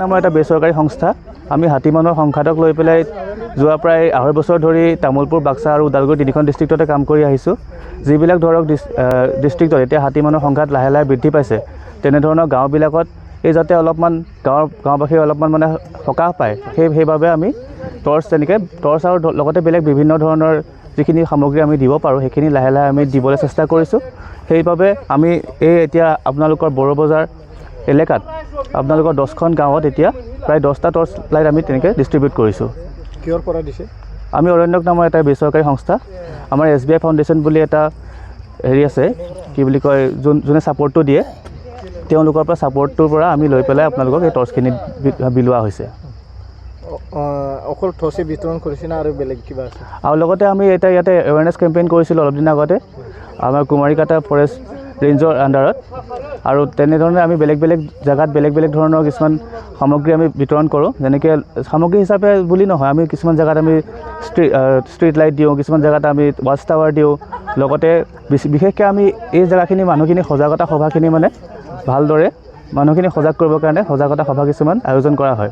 নামৰ এটা বেচৰকাৰী সংস্থা আমি হাতীমানৰ সংঘাতক লৈ পেলাই যোৱা প্ৰায় 2.5 বছৰ ধৰি তামোলপুৰ বাক্সা আৰু ওদালগুৰি তিনিখন ডিষ্ট্ৰিক্টতে কাম কৰি আহিছোঁ। যিবিলাক ধৰক ডিষ্ট্ৰিক্টত এতিয়া হাতীমানৰ সংঘাত লাহে লাহে বৃদ্ধি পাইছে, তেনেধৰণৰ গাঁওবিলাকত এই যাতে অলপমান গাঁওবাসী অলপমান মানে সকাহ পায়, সেইবাবে আমি টৰ্চ আৰু লগতে বেলেগ বিভিন্ন ধৰণৰ যিখিনি সামগ্ৰী আমি দিব পাৰোঁ সেইখিনি লাহে লাহে আমি দিবলৈ চেষ্টা কৰিছোঁ। সেইবাবে আমি এতিয়া আপোনালোকৰ বড়ো বজাৰ এলেকাত আপোনালোকৰ 10খন গাঁৱত এতিয়া প্ৰায় 10টা টৰ্চ লাইট আমি তেনেকৈ ডিষ্ট্ৰিবিউট কৰিছোঁ। কিহৰ পৰা দিছে? আমি অৰণ্যক নামৰ এটা বেচৰকাৰী সংস্থা, আমাৰ SBI ফাউণ্ডেশ্যন বুলি এটা হেৰি আছে, কি বুলি কয়, যোনে ছাপৰ্টটো দিয়ে, তেওঁলোকৰ পৰা ছাপৰ্টটোৰ পৰা আমি লৈ পেলাই আপোনালোকক এই টৰ্চখিনি বিলোৱা হৈছে। অকল টৰ্চে বিতৰণ কৰিছে না আৰু বেলেগ কিবা আছে? আৰু লগতে আমি এতিয়া ইয়াতে এৱাৰনেছ কেম্পেইন কৰিছিলোঁ অলপ দিন আগতে আমাৰ কুমাৰীকাটা ফৰেষ্ট ৰেঞ্জৰ আণ্ডাৰত, আৰু তেনেধৰণে আমি বেলেগ বেলেগ জেগাত বেলেগ বেলেগ ধৰণৰ কিছুমান সামগ্ৰী আমি বিতৰণ কৰোঁ। যেনেকৈ সামগ্ৰী হিচাপে বুলি নহয়, আমি কিছুমান জেগাত আমি ষ্ট্ৰীট লাইট দিওঁ, কিছুমান জেগাত আমি ৱাচ টাৱাৰ দিওঁ। লগতে বিশেষকৈ আমি এই জেগাখিনি মানুহখিনি সজাগতা সভাখিনি মানে ভালদৰে মানুহখিনি সজাগ কৰিবৰ কাৰণে সজাগতা সভা কিছুমান আয়োজন কৰা হয়।